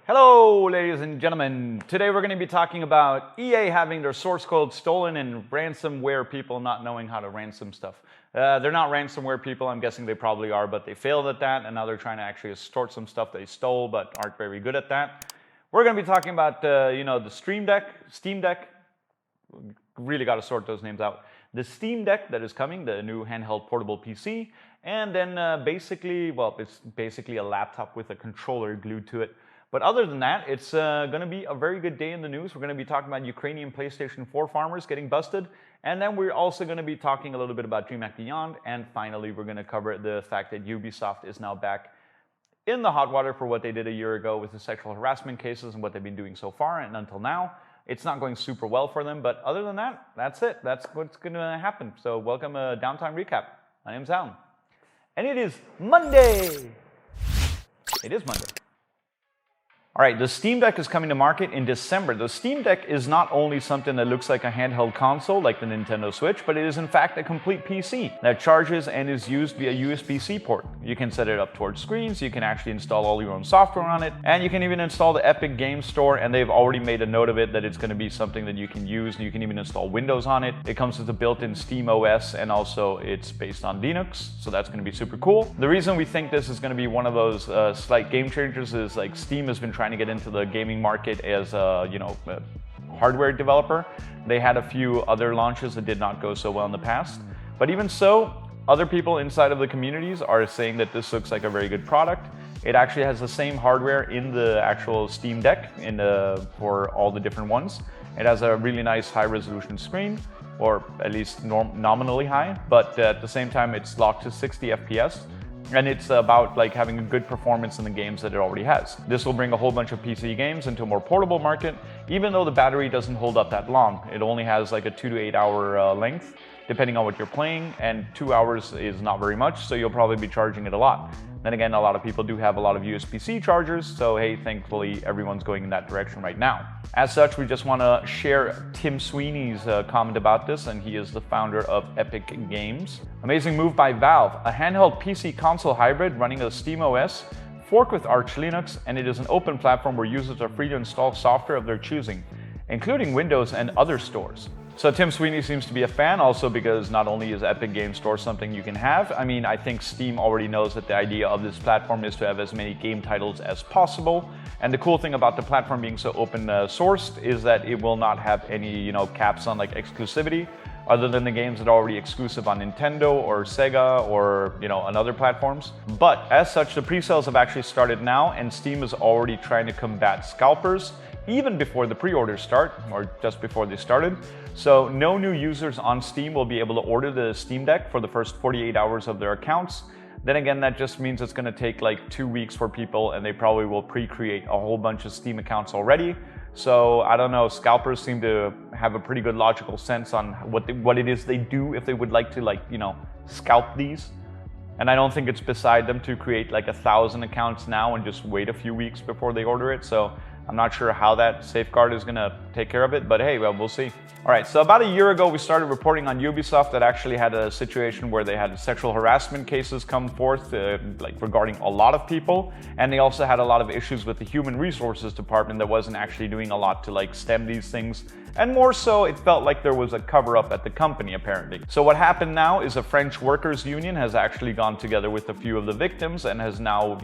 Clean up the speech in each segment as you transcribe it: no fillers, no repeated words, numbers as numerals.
Hello, ladies and gentlemen. Today we're going to be talking about EA having their source code stolen and ransomware people not knowing how to ransom stuff. They're not ransomware people. I'm guessing they probably are, but they failed at that, and now they're trying to actually extort some stuff they stole, but aren't very good at that. We're going to be talking about, the Steamdeck. Really got to sort those names out. The Steamdeck that is coming, the new handheld portable PC, and then it's basically a laptop with a controller glued to it. But other than that, it's going to be a very good day in the news. We're going to be talking about Ukrainian PlayStation 4 farmers getting busted. And then we're also going to be talking a little bit about DreamHack Beyond. And finally, we're going to cover the fact that Ubisoft is now back in the hot water for what they did a year ago with the sexual harassment cases and what they've been doing so far. And until now, it's not going super well for them. But other than that, that's it. That's what's going to happen. So welcome to Downtime Recap. My name's Alan. And it is Monday. It is Monday. All right, the Steam Deck is coming to market in December. The Steam Deck is not only something that looks like a handheld console like the Nintendo Switch, but it is in fact a complete PC that charges and is used via USB-C port. You can set it up towards screens, you can actually install all your own software on it, and you can even install the Epic Game Store, and they've already made a note of it that it's going to be something that you can use. You can even install Windows on it. It comes with a built-in Steam OS, and also it's based on Linux, so that's going to be super cool. The reason we think this is going to be one of those slight game changers is like Steam has been trying to get into the gaming market as a hardware developer. They had a few other launches that did not go so well in the past, but even so, other people inside of the communities are saying that this looks like a very good product. It actually has the same hardware in the actual Steam Deck for all the different ones. It has a really nice high-resolution screen, or at least nominally high, but at the same time it's locked to 60 FPS. And it's about like having a good performance in the games that it already has. This will bring a whole bunch of PC games into a more portable market, even though the battery doesn't hold up that long. It only has like a 2 to 8 hour length, depending on what you're playing, and 2 hours is not very much, so you'll probably be charging it a lot. Then again, a lot of people do have a lot of USB-C chargers, so hey, thankfully everyone's going in that direction right now. As such, we just want to share Tim Sweeney's comment about this, and he is the founder of Epic Games. Amazing move by Valve, a handheld PC console hybrid running a Steam OS, forked with Arch Linux, and it is an open platform where users are free to install software of their choosing, including Windows and other stores. So Tim Sweeney seems to be a fan also because not only is Epic Game Store something you can have, I think Steam already knows that the idea of this platform is to have as many game titles as possible. And the cool thing about the platform being so open sourced is that it will not have any, caps on like exclusivity other than the games that are already exclusive on Nintendo or Sega or, on other platforms. But as such, the pre-sales have actually started now, and Steam is already trying to combat scalpers even before the pre-orders start, or just before they started. So no new users on Steam will be able to order the Steam Deck for the first 48 hours of their accounts. Then again, that just means it's going to take like 2 weeks for people, and they probably will pre-create a whole bunch of Steam accounts already. So I don't know, scalpers seem to have a pretty good logical sense on what it is they do if they would like to scalp these. And I don't think it's beside them to create like 1,000 accounts now and just wait a few weeks before they order it. So I'm not sure how that safeguard is going to take care of it, but hey, well, we'll see. All right, so about a year ago, we started reporting on Ubisoft that actually had a situation where they had sexual harassment cases come forth, regarding a lot of people. And they also had a lot of issues with the human resources department that wasn't actually doing a lot to stem these things. And more so, it felt like there was a cover-up at the company, apparently. So what happened now is a French workers' union has actually gone together with a few of the victims and has now,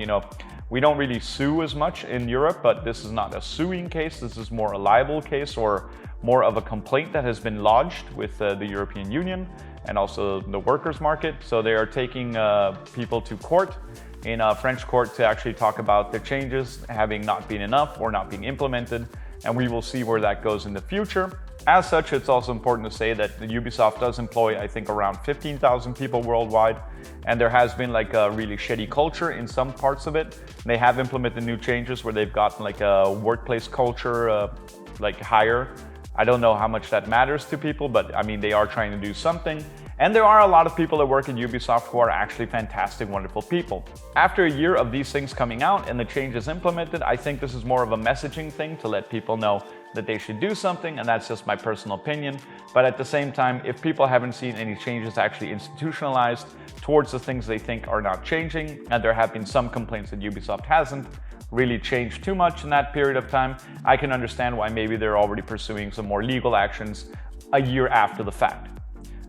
we don't really sue as much in Europe, but this is not a suing case. This is more a libel case or more of a complaint that has been lodged with the European Union and also the workers' market. So they are taking people to court in a French court to actually talk about the changes having not been enough or not being implemented. And we will see where that goes in the future. As such, it's also important to say that the Ubisoft does employ, I think, around 15,000 people worldwide. And there has been a really shitty culture in some parts of it. They have implemented new changes where they've gotten a workplace culture higher. I don't know how much that matters to people, but they are trying to do something. And there are a lot of people that work at Ubisoft who are actually fantastic, wonderful people. After a year of these things coming out and the changes implemented, I think this is more of a messaging thing to let people know that they should do something, and that's just my personal opinion. But at the same time, if people haven't seen any changes actually institutionalized towards the things they think are not changing, and there have been some complaints that Ubisoft hasn't, really changed too much in that period of time, I can understand why maybe they're already pursuing some more legal actions a year after the fact.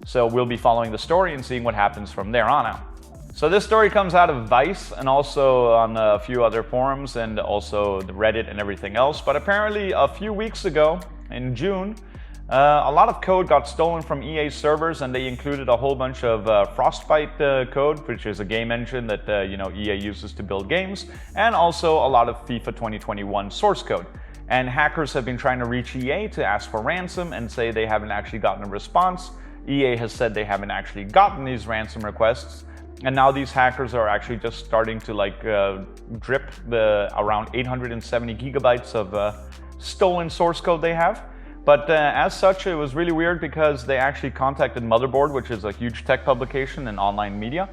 So we'll be following the story and seeing what happens from there on out. So this story comes out of Vice and also on a few other forums and also the Reddit and everything else. But apparently a few weeks ago in June, a lot of code got stolen from EA servers, and they included a whole bunch of Frostbite code, which is a game engine that EA uses to build games, and also a lot of FIFA 2021 source code. And hackers have been trying to reach EA to ask for ransom and say they haven't actually gotten a response. EA has said they haven't actually gotten these ransom requests. And now these hackers are actually just starting to drip the around 870 gigabytes of stolen source code they have. But as such, it was really weird because they actually contacted Motherboard, which is a huge tech publication and online media,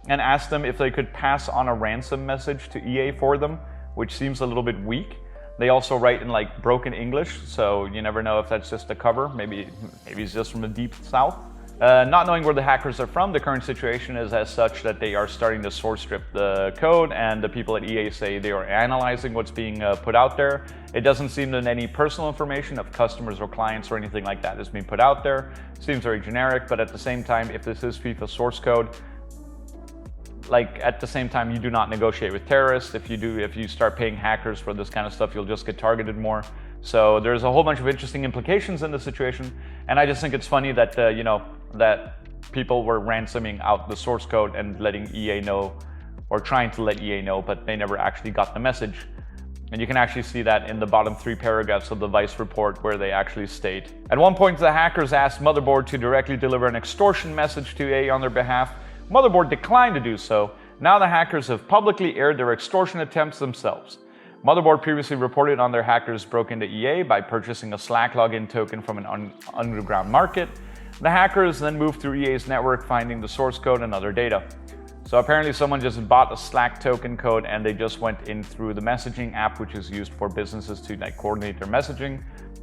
and asked them if they could pass on a ransom message to EA for them, which seems a little bit weak. They also write in like broken English, so you never know if that's just a cover. Maybe it's just from the deep south. Not knowing where the hackers are from, the current situation is as such that they are starting to source strip the code, and the people at EA say they are analyzing what's being put out there. It doesn't seem that any personal information of customers or clients or anything like that is being put out there. Seems very generic, but at the same time, if this is FIFA source code, at the same time, you do not negotiate with terrorists. If you start paying hackers for this kind of stuff, you'll just get targeted more. So there's a whole bunch of interesting implications in the situation, and I just think it's funny that that people were ransoming out the source code and letting EA know, or trying to let EA know, but they never actually got the message. And you can actually see that in the bottom 3 paragraphs of the Vice report, where they actually state, at one point the hackers asked Motherboard to directly deliver an extortion message to EA on their behalf. Motherboard declined to do so. Now the hackers have publicly aired their extortion attempts themselves. Motherboard previously reported on their hackers broke into EA by purchasing a Slack login token from an underground market. The hackers then moved through EA's network, finding the source code and other data. So apparently someone just bought a Slack token code and they just went in through the messaging app, which is used for businesses to coordinate their messaging.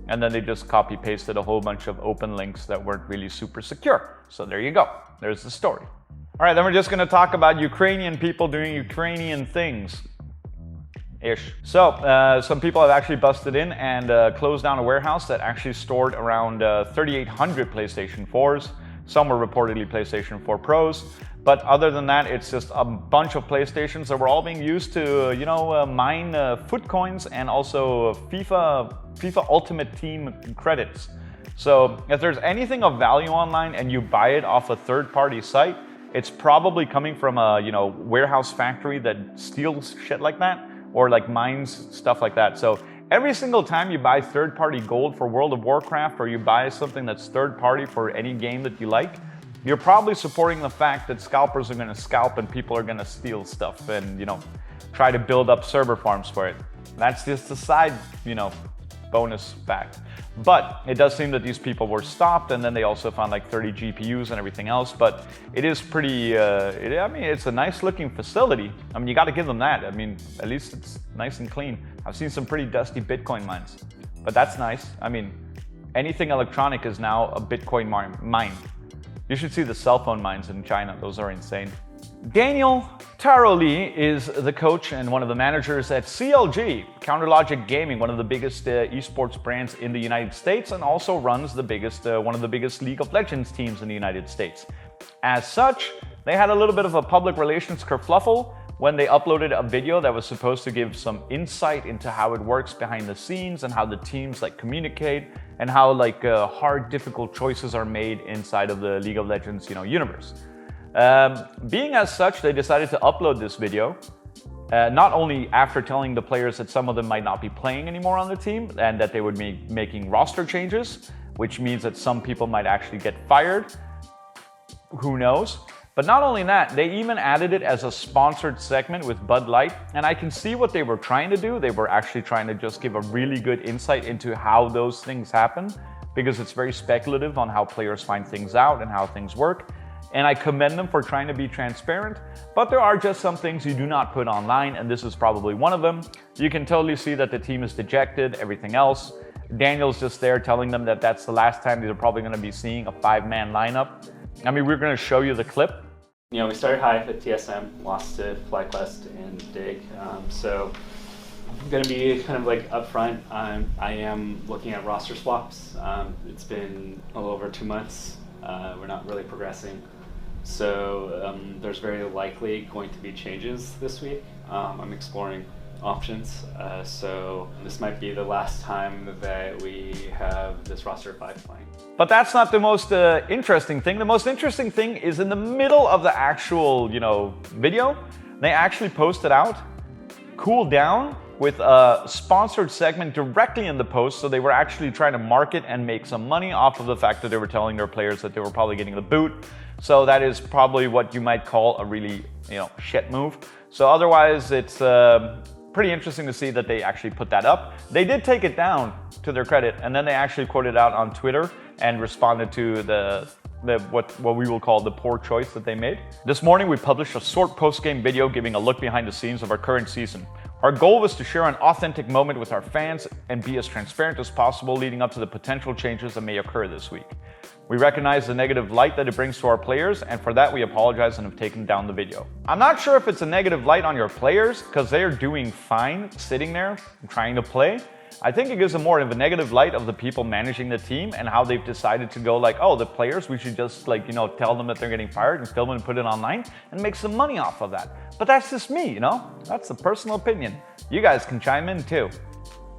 And then they just copy pasted a whole bunch of open links that weren't really super secure. So there you go. There's the story. All right, then we're just going to talk about Ukrainian people doing Ukrainian things. So some people have actually busted in and closed down a warehouse that actually stored around 3,800 PlayStation 4s. Some were reportedly PlayStation 4 Pros, but other than that, it's just a bunch of PlayStations that were all being used to, mine foot coins and also FIFA Ultimate Team credits. So if there's anything of value online and you buy it off a third-party site, it's probably coming from a warehouse factory that steals shit like that, or mines stuff like that. So every single time you buy third-party gold for World of Warcraft, or you buy something that's third-party for any game that you like, you're probably supporting the fact that scalpers are going to scalp and people are going to steal stuff and try to build up server farms for it. That's just a side bonus fact. But it does seem that these people were stopped, and then they also found 30 GPUs and everything else. But it is pretty, it's a nice looking facility. You got to give them that. At least it's nice and clean. I've seen some pretty dusty Bitcoin mines, but that's nice. Anything electronic is now a Bitcoin mine. You should see the cell phone mines in China. Those are insane. Daniel Taroli is the coach and one of the managers at CLG, Counterlogic Gaming, one of the biggest esports brands in the United States, and also runs one of the biggest League of Legends teams in the United States. As such, they had a little bit of a public relations kerfluffle when they uploaded a video that was supposed to give some insight into how it works behind the scenes and how the teams communicate and how hard, difficult choices are made inside of the League of Legends universe. Being as such, they decided to upload this video, not only after telling the players that some of them might not be playing anymore on the team and that they would be making roster changes, which means that some people might actually get fired. Who knows? But not only that, they even added it as a sponsored segment with Bud Light, and I can see what they were trying to do. They were actually trying to just give a really good insight into how those things happen, because it's very speculative on how players find things out and how things work. And I commend them for trying to be transparent, but there are just some things you do not put online, and this is probably one of them. You can totally see that the team is dejected, everything else. Daniel's just there telling them that that's the last time they're probably going to be seeing a 5-man lineup. We're going to show you the clip. We started high at TSM, lost to FlyQuest and Dig. So going to be kind of like upfront. I am looking at roster swaps. It's been a little over 2 months. We're not really progressing. So there's very likely going to be changes this week. I'm exploring options. So this might be the last time that we have this roster of 5 playing. But that's not the most interesting thing. The most interesting thing is in the middle of the actual, video, they actually posted out Cool Down with a sponsored segment directly in the post. So they were actually trying to market and make some money off of the fact that they were telling their players that they were probably getting the boot. So that is probably what you might call a really, shit move. So otherwise, it's pretty interesting to see that they actually put that up. They did take it down, to their credit, and then they actually quoted out on Twitter and responded to what we will call the poor choice that they made. This morning, we published a short post-game video giving a look behind the scenes of our current season. Our goal was to share an authentic moment with our fans and be as transparent as possible leading up to the potential changes that may occur this week. We recognize the negative light that it brings to our players, and for that we apologize and have taken down the video. I'm not sure if it's a negative light on your players, because they are doing fine sitting there trying to play. I think it gives them more of a negative light of the people managing the team and how they've decided to go like, oh, the players, we should just tell them that they're getting fired and film it and put it online and make some money off of that. But that's just me, That's a personal opinion. You guys can chime in too.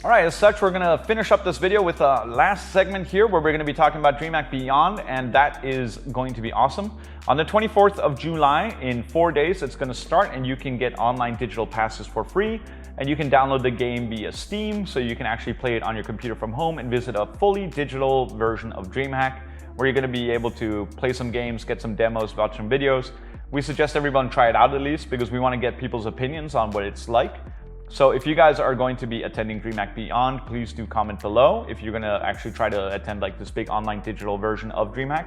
All right, as such, we're gonna finish up this video with a last segment here where we're gonna be talking about DreamHack Beyond, and that is going to be awesome. On the 24th of July, in 4 days, it's gonna start and you can get online digital passes for free, and you can download the game via Steam, so you can actually play it on your computer from home and visit a fully digital version of DreamHack, where you're gonna be able to play some games, get some demos, watch some videos. We suggest everyone try it out at least, because we wanna get people's opinions on what it's like. So if you guys are going to be attending DreamHack Beyond, please do comment below if you're gonna actually try to attend like this big online digital version of DreamHack.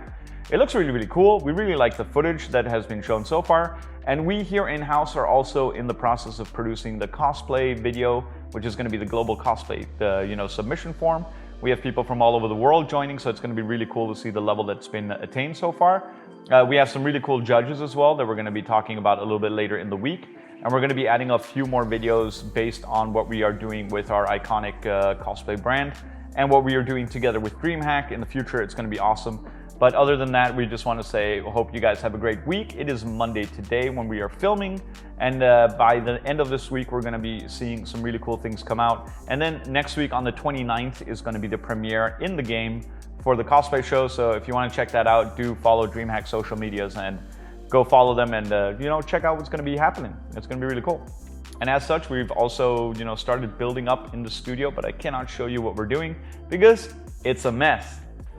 It looks really, really cool. We really like the footage that has been shown so far. And we here in-house are also in the process of producing the cosplay video, which is gonna be the global cosplay, submission form. We have people from all over the world joining, so it's gonna be really cool to see the level that's been attained so far. We have some really cool judges as well that we're gonna be talking about a little bit later in the week. And we're gonna be adding a few more videos based on what we are doing with our iconic cosplay brand and what we are doing together with DreamHack. In the future, it's gonna be awesome. But other than that, we just wanna say, hope you guys have a great week. It is Monday today when we are filming. And by the end of this week, we're gonna be seeing some really cool things come out. And then next week on the 29th is gonna be the premiere in the game for the cosplay show. So if you wanna check that out, do follow DreamHack social medias and go follow them and check out what's going to be happening. It's going to be really cool. And as such, we've also started building up in the studio, but I cannot show you what we're doing because it's a mess.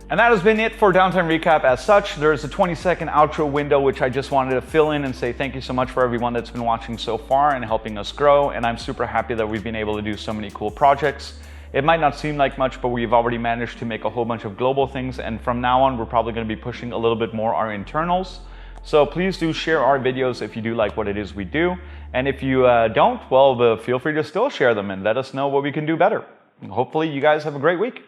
And that has been it for Downtime Recap. As such, there's a 20-second outro window which I just wanted to fill in and say thank you so much for everyone that's been watching so far and helping us grow. And I'm super happy that we've been able to do so many cool projects. It might not seem like much, but we've already managed to make a whole bunch of global things, and from now on we're probably going to be pushing a little bit more our internals. So please do share our videos if you do like what it is we do. And if you don't, well, feel free to still share them and let us know what we can do better. And hopefully you guys have a great week.